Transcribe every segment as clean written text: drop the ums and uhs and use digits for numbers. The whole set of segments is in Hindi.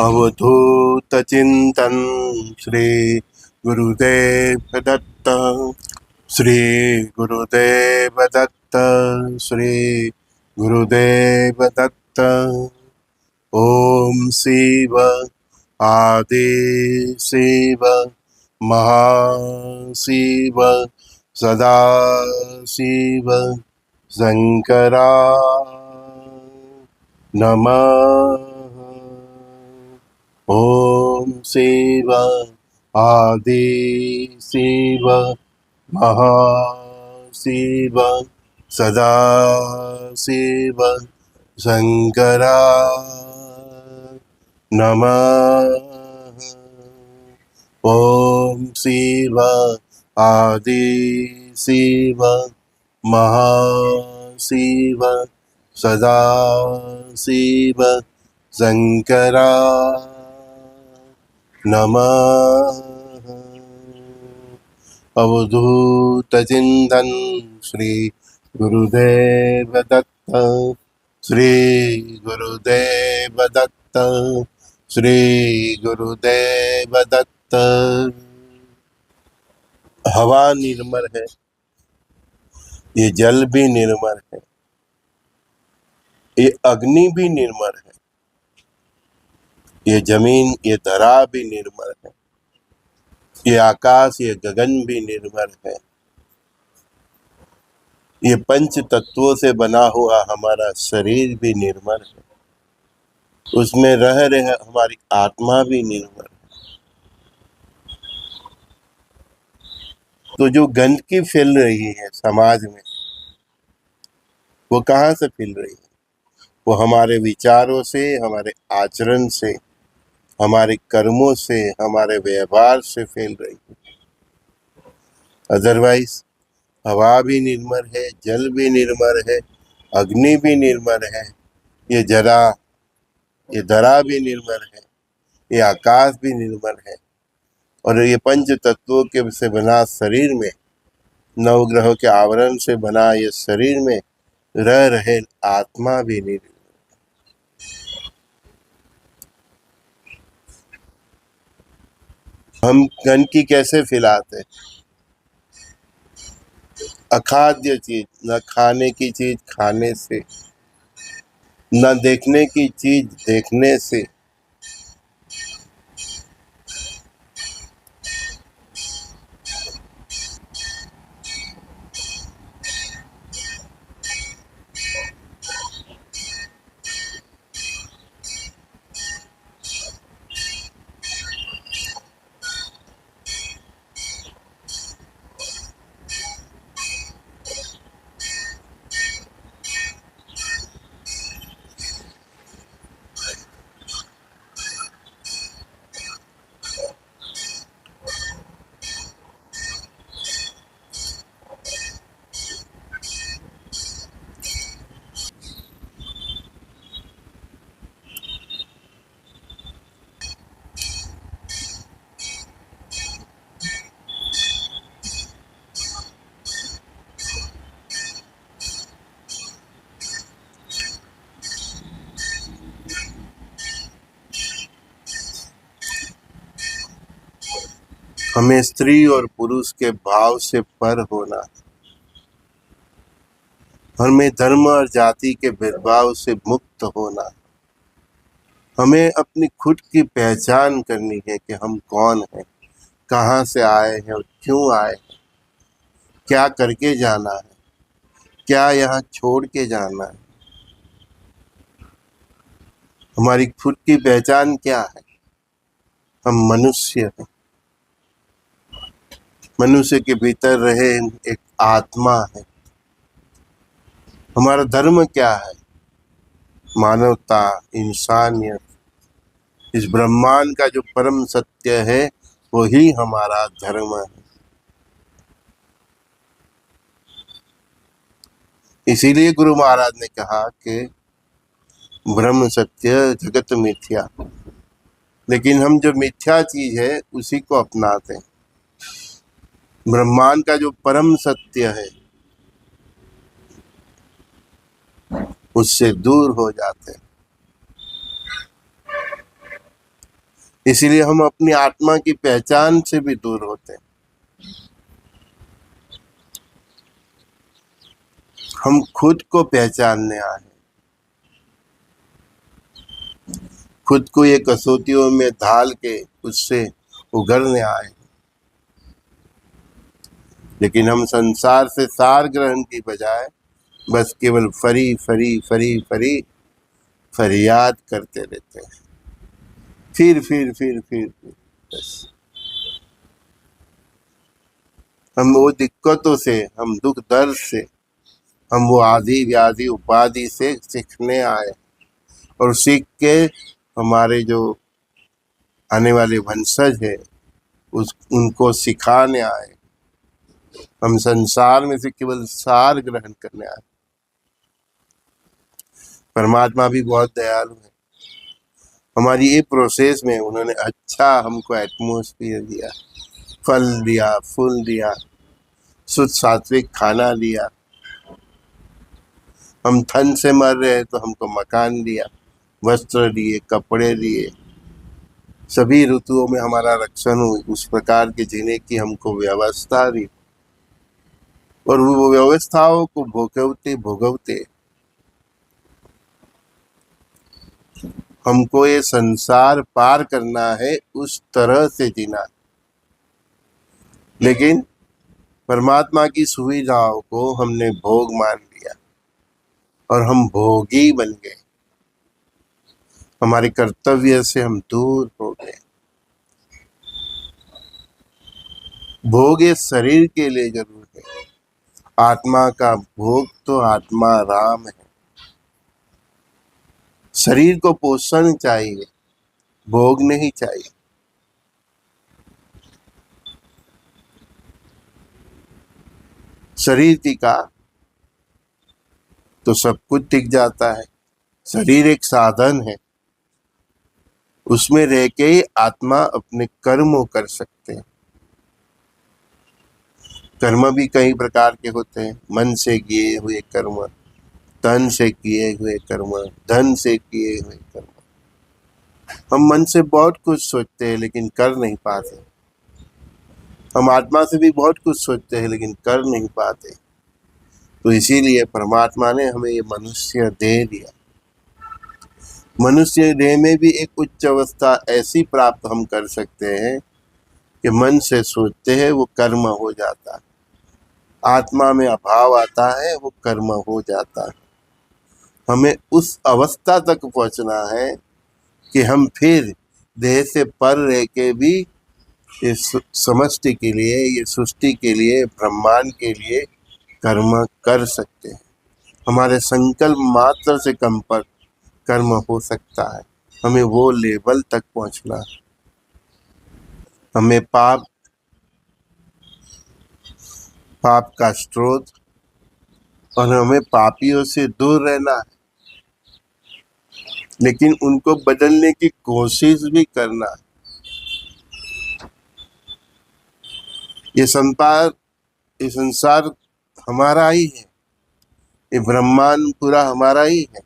अवधूत चिंतन श्री गुरुदेव दत्त। श्री गुरुदेव दत्त। श्री गुरुदेव दत्त। ओम शिव आदि शिव महाशिव सदा शिव शंकरा नमः। ओम शिव आदि शिव महाशिव सदा शिव शंकरा नमः। ओम शिव आदि शिव महाशिव सदा शिव शंकरा नमः। अवधूत चिंतन श्री गुरुदेव दत्त। श्री गुरुदेव दत्त। श्री गुरुदेव दत्त। हवा निर्मल है, ये जल भी निर्मल है, ये अग्नि भी निर्मल है, ये जमीन ये धरा भी निर्मल है, ये आकाश ये गगन भी निर्मल है। ये पंच तत्वों से बना हुआ हमारा शरीर भी निर्मल है, उसमें रह रहे हमारी आत्मा भी निर्मल है। तो जो गंदगी फैल रही है समाज में, वो कहाँ से फैल रही है? वो हमारे विचारों से, हमारे आचरण से, हमारे कर्मों से, हमारे व्यवहार से फैल रही है। अदरवाइज हवा भी निर्मल है, जल भी निर्मल है, अग्नि भी निर्मल है, ये ये धरा भी निर्मल है, ये आकाश भी निर्मल है, और ये पंच तत्वों के से बना शरीर में, नवग्रहों के आवरण से बना ये शरीर में रह रहे आत्मा भी निर्मल। हम गंदगी कैसे फैलाते? अखाद्य चीज, न खाने की चीज खाने से, न देखने की चीज देखने से। हमें स्त्री और पुरुष के भाव से पर होना, हमें धर्म और जाति के भेदभाव से मुक्त होना, हमें अपनी खुद की पहचान करनी है कि हम कौन हैं, कहाँ से आए हैं और क्यों आए हैं, क्या करके जाना है, क्या यहाँ छोड़ के जाना है। हमारी खुद की पहचान क्या है? हम मनुष्य हैं। मनुष्य के भीतर रहे एक आत्मा है। हमारा धर्म क्या है? मानवता, इंसानियत। इस ब्रह्मांड का जो परम सत्य है वही हमारा धर्म है। इसीलिए गुरु महाराज ने कहा कि ब्रह्म सत्य जगत मिथ्या, लेकिन हम जो मिथ्या चीज है उसी को अपनाते हैं। ब्रह्मांड का जो परम सत्य है उससे दूर हो जाते हैं। इसीलिए हम अपनी आत्मा की पहचान से भी दूर होते हैं। हम खुद को पहचानने आए, खुद को ये कसौटियों में ढाल के उससे उगरने आए। लेकिन हम संसार से सार ग्रहण की बजाय बस केवल फरी फरी फरी फरी फरियाद करते रहते हैं, फिर बस। हम वो दिक्कतों से, हम दुख दर्द से, हम वो आदि व्याधि उपाधि से सीखने आए, और सीख के हमारे जो आने वाले वंशज है उनको सिखाने आए। हम संसार में से केवल सार ग्रहण करने आए। परमात्मा भी बहुत दयालु है। हमारी ये प्रोसेस में उन्होंने अच्छा हमको एटमोस्फियर दिया, फल दिया, फूल दिया, शुद्ध सात्विक खाना दिया। हम ठंड से मर रहे हैं तो हमको मकान दिया, वस्त्र दिए, कपड़े दिए, सभी ऋतुओं में हमारा रक्षण हो, उस प्रकार के जीने की हमको व्यवस्था दी। और वो व्यवस्थाओं को भोगवते भोगवते हमको ये संसार पार करना है, उस तरह से जीना। लेकिन परमात्मा की सुविधाओं को हमने भोग मान लिया और हम भोगी बन गए। हमारे कर्तव्य से हम दूर हो गए। भोग ये शरीर के लिए जरूर है, आत्मा का भोग तो आत्मा राम है। शरीर को पोषण चाहिए, भोग नहीं चाहिए। शरीर टिका तो सब कुछ टिक जाता है। शरीर एक साधन है, उसमें रह के ही आत्मा अपने कर्म कर सकते हैं। कर्म भी कई प्रकार के होते हैं। मन से किए हुए कर्म, तन से किए हुए कर्म, धन से किए हुए कर्म। हम मन से बहुत कुछ सोचते हैं लेकिन कर नहीं पाते। हम आत्मा से भी बहुत कुछ सोचते हैं लेकिन कर नहीं पाते। तो इसीलिए परमात्मा ने हमें ये मनुष्य देह दिया। मनुष्य देह में भी एक उच्च अवस्था ऐसी प्राप्त हम कर सकते हैं कि मन से सोचते हैं वो कर्म हो जाता है। आत्मा में अभाव आता है, वो कर्म हो जाता है। हमें उस अवस्था तक पहुंचना है कि हम फिर देह से पर रह के भी ये समष्टि के लिए, ये सृष्टि के लिए, ब्रह्मांड के लिए कर्म कर सकते हैं। हमारे संकल्प मात्र से कर्म हो सकता है। हमें वो लेवल तक पहुंचना है। हमें पाप का स्रोत और हमें पापियों से दूर रहना है, लेकिन उनको बदलने की कोशिश भी करना है। ये संसार हमारा ही है, ये ब्रह्मांड पूरा हमारा ही है,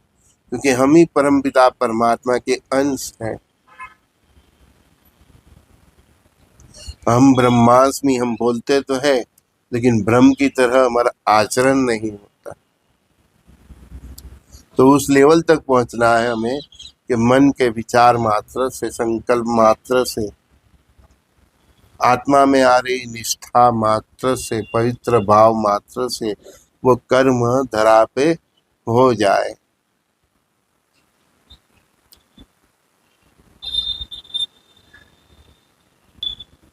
क्योंकि हम ही परमपिता परमात्मा के अंश हैं। हम ब्रह्मास्मि हम बोलते तो है, लेकिन ब्रह्म की तरह हमारा आचरण नहीं होता। तो उस लेवल तक पहुंचना है हमें कि मन के विचार मात्र से, संकल्प मात्र से, आत्मा में आ रही निष्ठा मात्र से, पवित्र भाव मात्र से वो कर्म धरा पे हो जाए।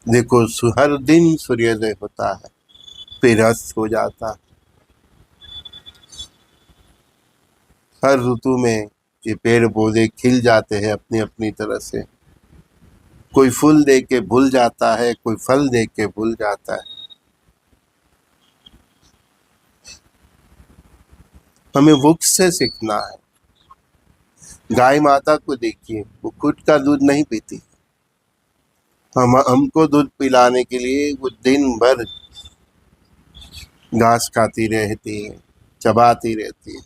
देखो, हर दिन सूर्योदय होता है, फिर अस्त हो जाता है। हर ऋतु में ये पेड़ पौधे खिल जाते हैं अपनी अपनी तरह से। कोई फूल देख के भूल जाता है, कोई फल देख के भूल जाता है। हमें वृक्ष से सीखना है। गाय माता को देखिए, वो खुद का दूध नहीं पीती। हमको दूध पिलाने के लिए वो दिन भर घास खाती रहती है, चबाती रहती है।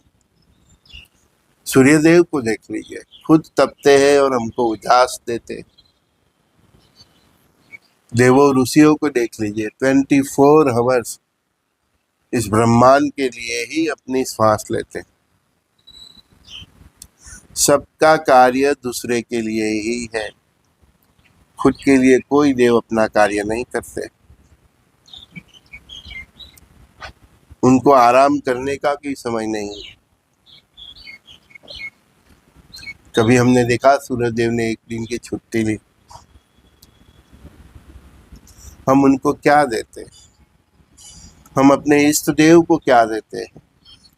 सूर्यदेव को देख लीजिए, खुद तपते हैं और हमको उजास देते हैं। देवों ऋषियों को देख लीजिए, 24 आवर्स इस ब्रह्मांड के लिए ही अपनी श्वास लेते हैं। सबका कार्य दूसरे के लिए ही है, खुद के लिए कोई देव अपना कार्य नहीं करते। उनको आराम करने का कोई समय नहीं। कभी हमने देखा सूरज देव ने एक दिन की छुट्टी ली, हम उनको क्या देते हैं? हम अपने इष्ट देव को क्या देते हैं?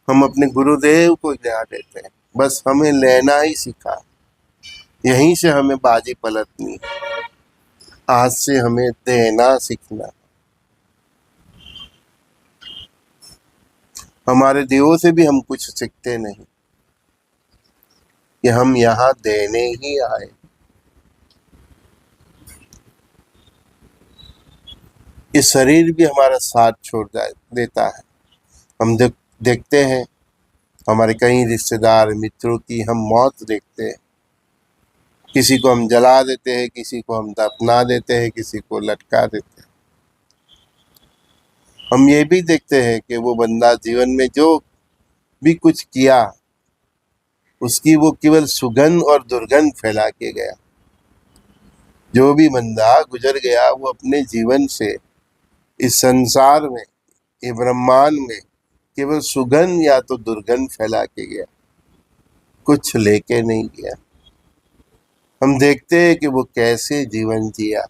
हम अपने गुरुदेव को क्या देते हैं? बस हमें लेना ही सीखा, यहीं से हमें बाजी पलटनी। आज से हमें देना सीखना। हमारे देवों से भी हम कुछ सीखते नहीं, कि हम यहाँ देने ही आए। ये शरीर भी हमारा साथ छोड़ देता है। हम देखते हैं हमारे कई रिश्तेदार मित्रों की हम मौत देखते हैं। किसी को हम जला देते हैं, किसी को हम दफना देते हैं, किसी को लटका देते हैं। हम ये भी देखते हैं कि वो बंदा जीवन में जो भी कुछ किया, उसकी वो केवल सुगंध और दुर्गंध फैला के गया। जो भी बंदा गुजर गया वो अपने जीवन से इस संसार में, ये ब्रह्मांड में केवल सुगंध या तो दुर्गंध फैला के गया, कुछ लेके नहीं गया। हम देखते हैं कि वो कैसे जीवन जिया,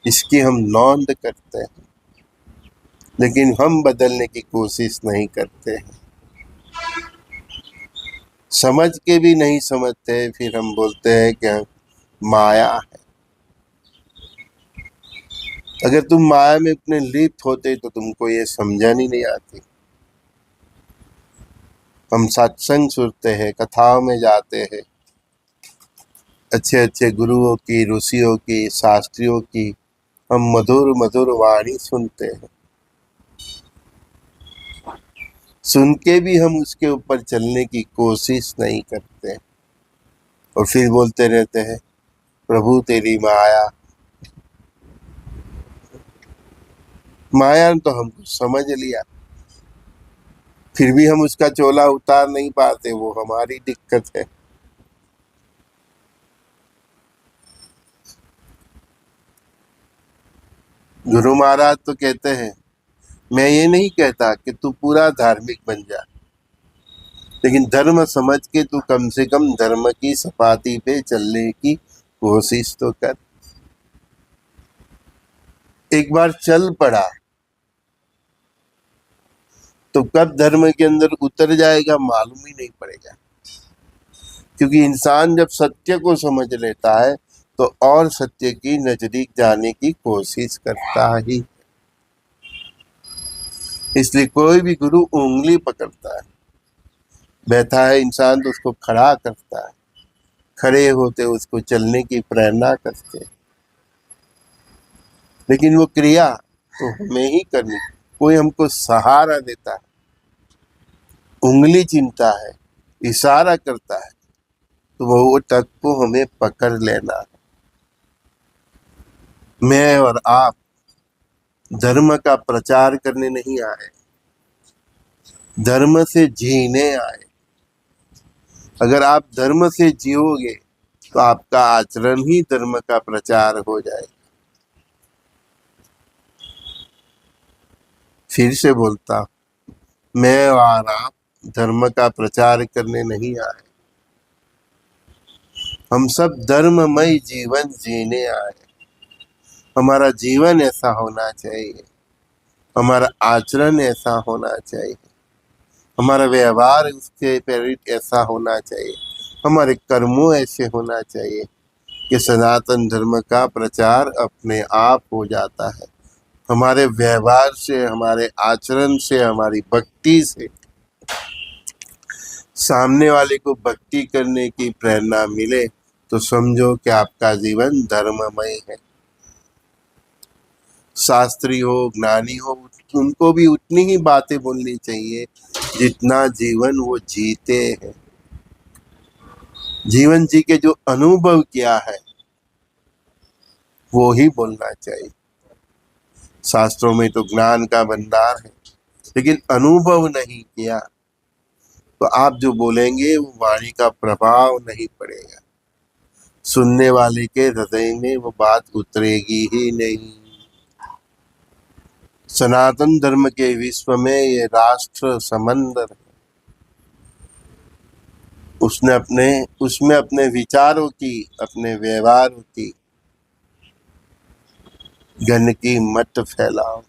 इसकी हम नोंद करते हैं, लेकिन हम बदलने की कोशिश नहीं करते हैं। समझ के भी नहीं समझते, फिर हम बोलते हैं कि माया है। अगर तुम माया में इतने लिप्त होते तो तुमको ये समझन ही नहीं आती। हम सत्संग सुनते हैं, कथाओं में जाते हैं, अच्छे अच्छे गुरुओं की, ऋषियों की, शास्त्रियों की हम मधुर मधुर वाणी सुनते हैं। सुन के भी हम उसके ऊपर चलने की कोशिश नहीं करते, और फिर बोलते रहते हैं प्रभु तेरी माया। माया तो हमको समझ लिया, फिर भी हम उसका चोला उतार नहीं पाते, वो हमारी दिक्कत है। गुरु महाराज तो कहते हैं, मैं ये नहीं कहता कि तू पूरा धार्मिक बन जा, लेकिन धर्म समझ के तू कम से कम धर्म की सपाटी पे चलने की कोशिश तो कर। एक बार चल पड़ा तो कब धर्म के अंदर उतर जाएगा मालूम ही नहीं पड़ेगा। क्योंकि इंसान जब सत्य को समझ लेता है तो और सत्य की नजदीक जाने की कोशिश करता ही। इसलिए कोई भी गुरु उंगली पकड़ता है, बैठा है इंसान तो उसको खड़ा करता है, खड़े होते उसको चलने की प्रेरणा करते। लेकिन वो क्रिया तो हमें ही करनी। कोई हमको सहारा देता है, उंगली चिन्हता है, इशारा करता है, तो वो तक को हमें पकड़ लेना है। मैं और आप धर्म का प्रचार करने नहीं आए, धर्म से जीने आए। अगर आप धर्म से जियोगे तो आपका आचरण ही धर्म का प्रचार हो जाएगा। फिर से बोलता, मैं और आप धर्म का प्रचार करने नहीं आए, हम सब धर्ममय जीवन जीने आए। हमारा जीवन ऐसा होना चाहिए, हमारा आचरण ऐसा होना चाहिए, हमारा व्यवहार उसके प्रेरित ऐसा होना चाहिए, हमारे कर्मों ऐसे होना चाहिए कि सनातन धर्म का प्रचार अपने आप हो जाता है। हमारे व्यवहार से, हमारे आचरण से, हमारी भक्ति से सामने वाले को भक्ति करने की प्रेरणा मिले तो समझो कि आपका जीवन धर्ममय है। शास्त्री हो, ज्ञानी हो, उनको भी उतनी ही बातें बोलनी चाहिए जितना जीवन वो जीते हैं। जीवन जी के जो अनुभव किया है वो ही बोलना चाहिए। शास्त्रों में तो ज्ञान का भंडार है, लेकिन अनुभव नहीं किया तो आप जो बोलेंगे वो वाणी का प्रभाव नहीं पड़ेगा, सुनने वाले के हृदय में वो बात उतरेगी ही नहीं। सनातन धर्म के विश्व में ये राष्ट्र समंदर है। उसमें अपने विचारों की, अपने व्यवहारों की गंदगी मत फैलाओ।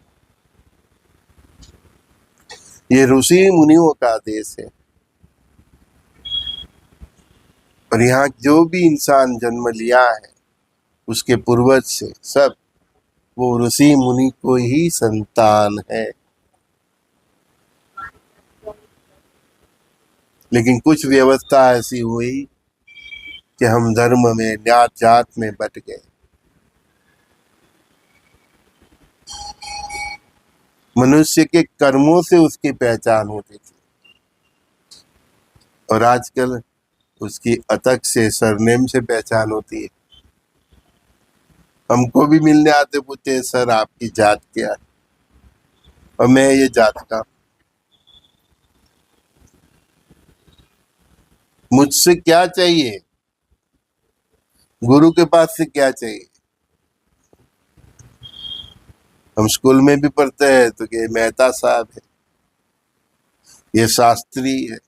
ये ऋषि मुनियों का देश है, और यहाँ जो भी इंसान जन्म लिया है उसके पूर्वज से सब वो ऋषि मुनि को ही संतान है। लेकिन कुछ व्यवस्था ऐसी हुई कि हम धर्म में, जात जात में बट गए। मनुष्य के कर्मों से उसकी पहचान होती थी, और आजकल उसकी अतक से, सरनेम से पहचान होती है। हमको भी मिलने आते, पूछते सर आपकी जात क्या है, और मैं ये जात का। मुझसे क्या चाहिए, गुरु के पास से क्या चाहिए। हम स्कूल में भी पढ़ते हैं तो ये मेहता साहब है, ये शास्त्री है,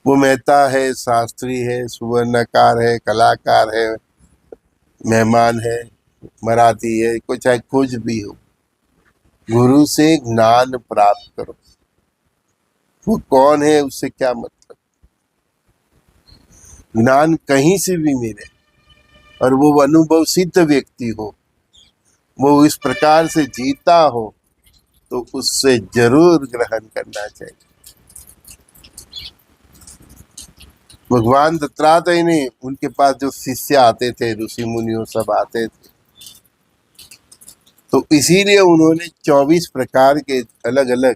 वो मेहता है, शास्त्री है, सुवर्णकार है, कलाकार है, मेहमान है, मराठी है, कुछ चाहे कुछ भी हो, गुरु से ज्ञान प्राप्त करो। वो कौन है उससे क्या मतलब, ज्ञान कहीं से भी मिले और वो अनुभव सिद्ध व्यक्ति हो, वो इस प्रकार से जीता हो, तो उससे जरूर ग्रहण करना चाहिए। भगवान दत्तात्रेय ने, उनके पास जो शिष्य आते थे, ऋषि मुनियों सब आते थे, तो इसीलिए उन्होंने 24 प्रकार के अलग अलग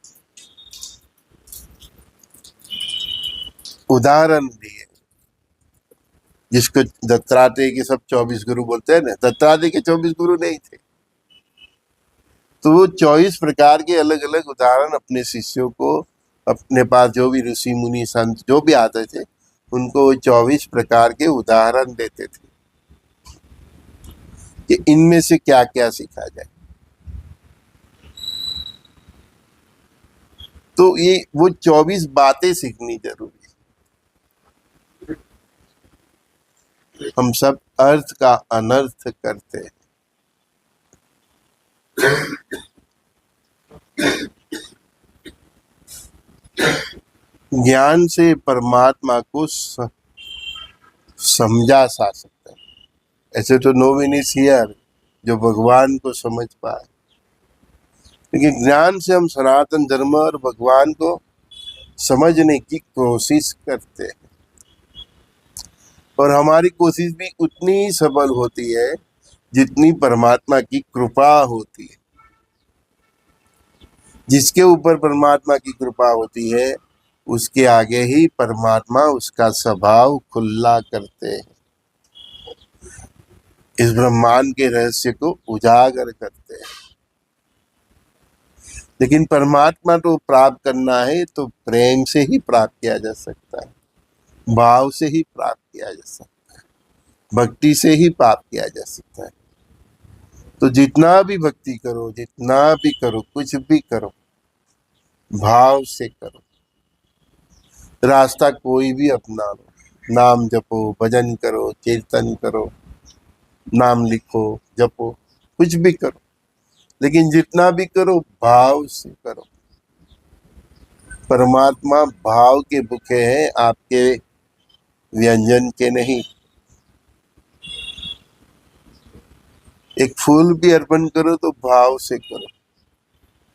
उदाहरण दिए। जिसको दत्तात्रेय के सब 24 गुरु बोलते हैं ना, दत्तात्रेय के 24 गुरु नहीं थे, तो वो 24 प्रकार के अलग अलग उदाहरण अपने शिष्यों को, अपने पास जो भी ऋषि मुनि संत जो भी आते थे, उनको 24 प्रकार के उदाहरण देते थे कि इनमें से क्या क्या सीखा जाए। तो ये वो 24 बातें सीखनी जरूरी है। हम सब अर्थ का अनर्थ करते हैं। ज्ञान से परमात्मा को समझा जा सकता है। ऐसे तो नो वन इज हियर जो भगवान को समझ पाए, लेकिन ज्ञान से हम सनातन धर्म और भगवान को समझने की कोशिश करते हैं, और हमारी कोशिश भी उतनी ही सफल होती है जितनी परमात्मा की कृपा होती है। जिसके ऊपर परमात्मा की कृपा होती है उसके आगे ही परमात्मा उसका स्वभाव खुला करते हैं, इस ब्रह्मांड के रहस्य को उजागर करते हैं। लेकिन परमात्मा तो प्राप्त करना है तो प्रेम से ही प्राप्त किया जा सकता है, भाव से ही प्राप्त किया जा सकता है, भक्ति से ही प्राप्त किया जा सकता है। तो जितना भी भक्ति करो, जितना भी करो, कुछ भी करो, भाव से करो। रास्ता कोई भी अपना लो, नाम जपो, भजन करो, कीर्तन करो, नाम लिखो, जपो, कुछ भी करो, लेकिन जितना भी करो भाव से करो। परमात्मा भाव के भूखे हैं, आपके व्यंजन के नहीं। एक फूल भी अर्पण करो तो भाव से करो,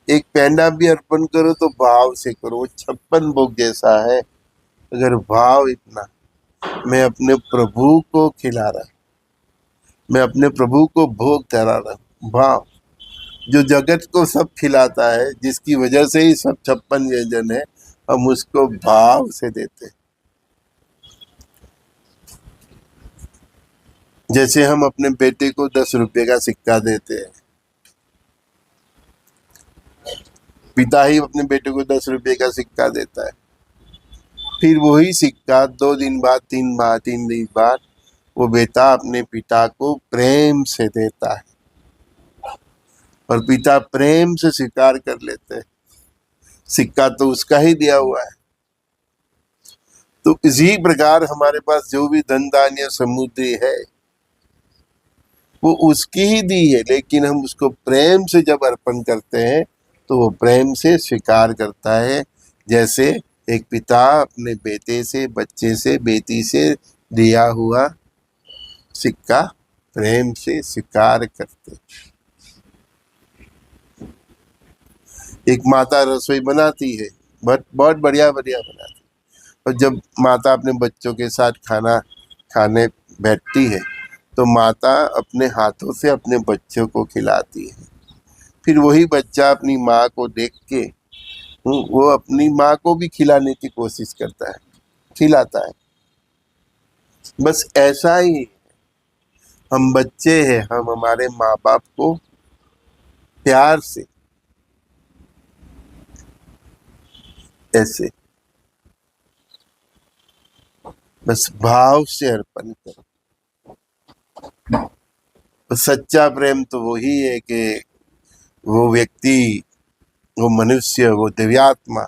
एक पेंडा भी अर्पण करो तो भाव से करो। वो 56 भोग जैसा है। अगर भाव इतना, मैं अपने प्रभु को खिला रहा, मैं अपने प्रभु को भोग धरा रहा, भाव जो जगत को सब खिलाता है, जिसकी वजह से ही सब 56 व्यंजन है, हम उसको भाव से देते हैं। जैसे हम अपने बेटे को 10 रुपए का सिक्का देते हैं, पिता ही अपने बेटे को 10 रुपए का सिक्का देता है, फिर वही सिक्का 2 दिन बाद 3 दिन बाद वो बेटा अपने पिता को प्रेम से देता है और पिता प्रेम से स्वीकार कर लेते हैं, सिक्का तो उसका ही दिया हुआ है। तो इसी प्रकार हमारे पास जो भी धन धान्य समुद्री है वो उसकी ही दी है, लेकिन हम उसको प्रेम से जब अर्पण करते हैं तो वो प्रेम से स्वीकार करता है, जैसे एक पिता अपने बेटे से, बच्चे से, बेटी से दिया हुआ सिक्का प्रेम से स्वीकार करते। एक माता रसोई बनाती है, बहुत बढ़िया बढ़िया बनाती है, और जब माता अपने बच्चों के साथ खाना खाने बैठती है तो माता अपने हाथों से अपने बच्चों को खिलाती है, फिर वही बच्चा अपनी माँ को देख के वो अपनी माँ को भी खिलाने की कोशिश करता है, खिलाता है। बस ऐसा ही हम बच्चे हैं, हम हमारे माँ बाप को प्यार से ऐसे बस भाव से अर्पण करो। तो सच्चा प्रेम तो वही है कि वो व्यक्ति, वो मनुष्य, वो दिव्यात्मा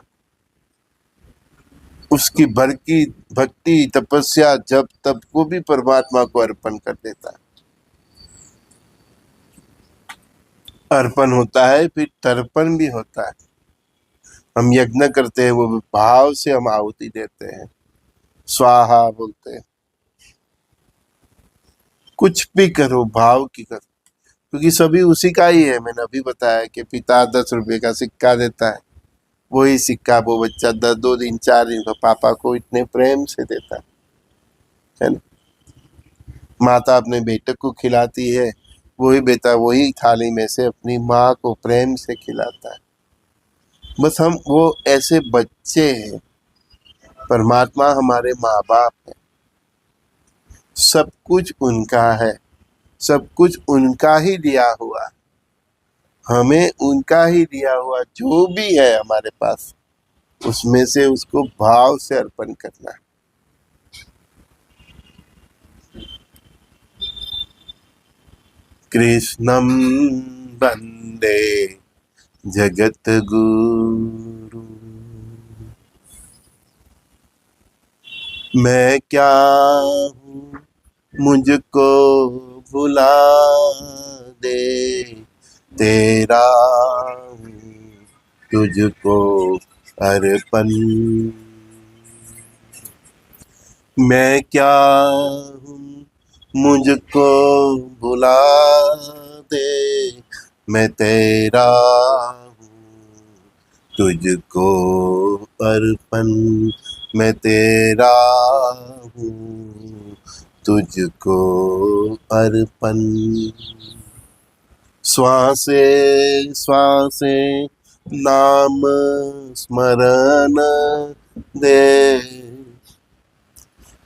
उसकी भर की भक्ति, तपस्या, जब तब को भी परमात्मा को अर्पण कर देता है। अर्पण होता है, फिर तर्पण भी होता है। हम यज्ञ करते हैं, वो भाव से हम आहुति देते हैं, स्वाहा बोलते हैं। कुछ भी करो भाव की करो, क्योंकि सभी उसी का ही है। मैंने अभी बताया कि पिता 10 रुपए का सिक्का देता है, वही सिक्का वो बच्चा 2 दिन 4 दिन का पापा को इतने प्रेम से देता है ना। माता अपने बेटे को खिलाती है, वही बेटा वही थाली में से अपनी माँ को प्रेम से खिलाता है। बस हम वो ऐसे बच्चे हैं, परमात्मा हमारे माँ बाप है, सब कुछ उनका है, सब कुछ उनका ही दिया हुआ, हमें उनका ही दिया हुआ जो भी है हमारे पास, उसमें से उसको भाव से अर्पण करना है। कृष्णं वंदे जगत गुरु। मैं क्या हूँ मुझको भुला दे, तेरा हूँ तुझको अर्पण। मैं क्या हूँ मुझको भुला दे, मैं तेरा हूँ तुझको अर्पण। मैं तेरा हूँ तुझको अर्पण। श्वासे श्वासे नाम स्मरण दे,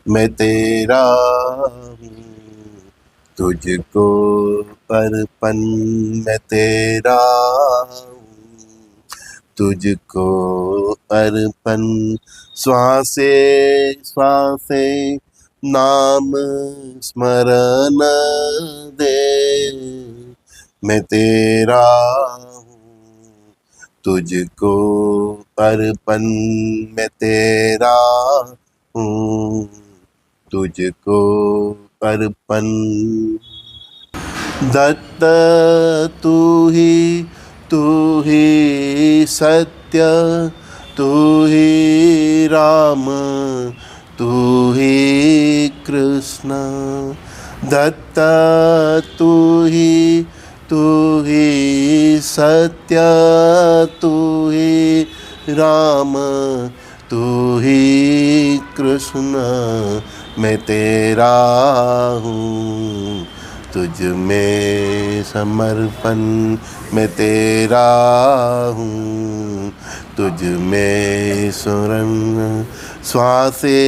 मैं तेरा हूँ तुझको अर्पण। मैं तेरा हूँ तुझको अर्पण। श्वासे श्वासे नाम स्मरण दे, मैं तेरा हूँ तुझको अर्पण। मैं तेरा हूँ तुझको अर्पण। दत्त तू ही सत्य, तू ही राम, तू ही कृष्ण। दत्त तू ही सत्य, तू ही राम, तू ही कृष्ण। मैं तेरा हूँ तुझ में समर्पण। मैं तेरा हूँ तुझ में शरण। श्वासे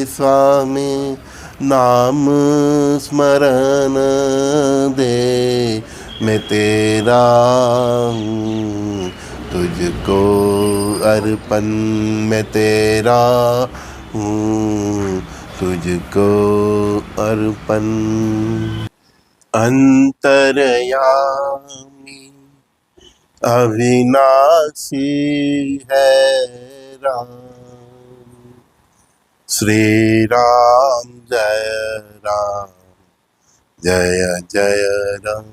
श्वास में नाम स्मरण दे मैं तेरा हूँ, तुझको अर्पण मैं तेरा हूँ, तुझको अर्पण। अंतर्यामी अविनाशी है राम, श्री राम जय राम जय जय राम।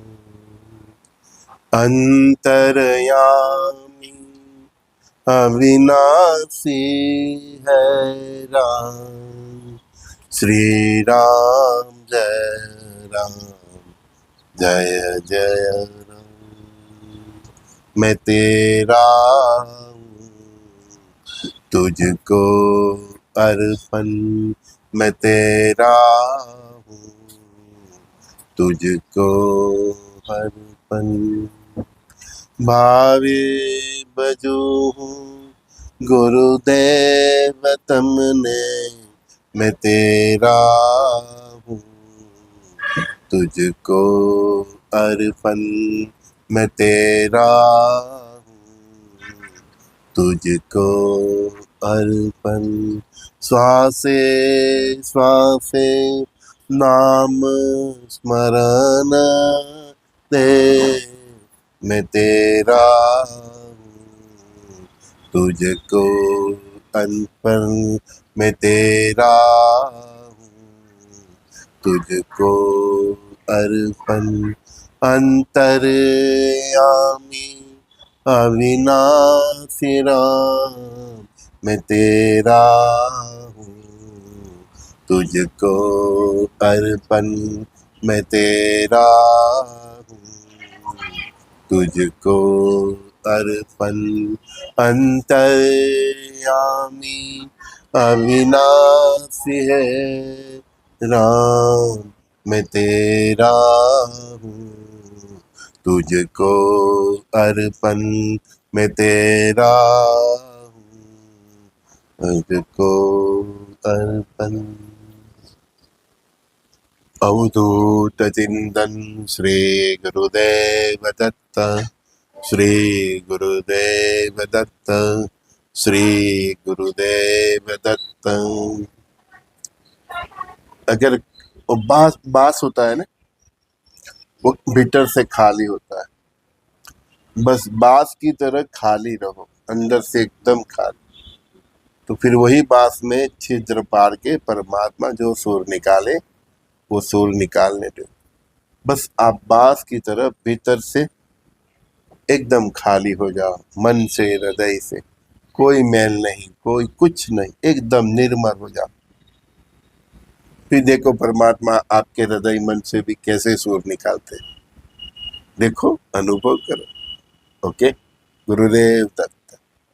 अंतर्यामी अविनाशी है राम, श्री राम जय राम जय जय राम। मैं तेरा हूँ, तुझको अर्पण मैं तेरा हूँ, तुझको अर्पण। भावे बजो हूँ गुरुदेव तुमने मैं तेरा हूँ, तुझको अर्पण मैं तेरा हूँ, तुझको अर्पण। श्वासे श्वासे नाम स्मरण दे मैं तेरा हूँ, तुझको अर्पण मैं तेरा हूँ, तुझको अर्पण। अंतर्यामी अविनाशी राम मैं तेरा हूँ, तुझको अर्पण मैं तेरा हूँ, तुझको अर्पण। अंतर्यामी अविनाशी है राम मैं तेरा हूँ, तुझको अर्पण मैं तेरा हूँ, तुझको अर्पण। अवधूत चिंतन श्री गुरुदेव दत्त, श्री गुरुदेव दत्त, श्री गुरुदेव दत्त। अगर वो बास बास होता है ना, वो भीतर से खाली होता है, बस बास की तरह खाली रहो, अंदर से एकदम खाली, तो फिर वही बास में छिद्र पार के परमात्मा जो सुर निकाले वो सुर निकालने दो। बस आप बास की तरह भीतर से एकदम खाली हो जाओ, मन से हृदय से, कोई मैल नहीं, कोई कुछ नहीं, एकदम निर्मल हो जाओ। फिर देखो परमात्मा आपके हृदय मन से भी कैसे सुर निकालते, देखो, अनुभव करो। ओके, गुरुदेव दत्त।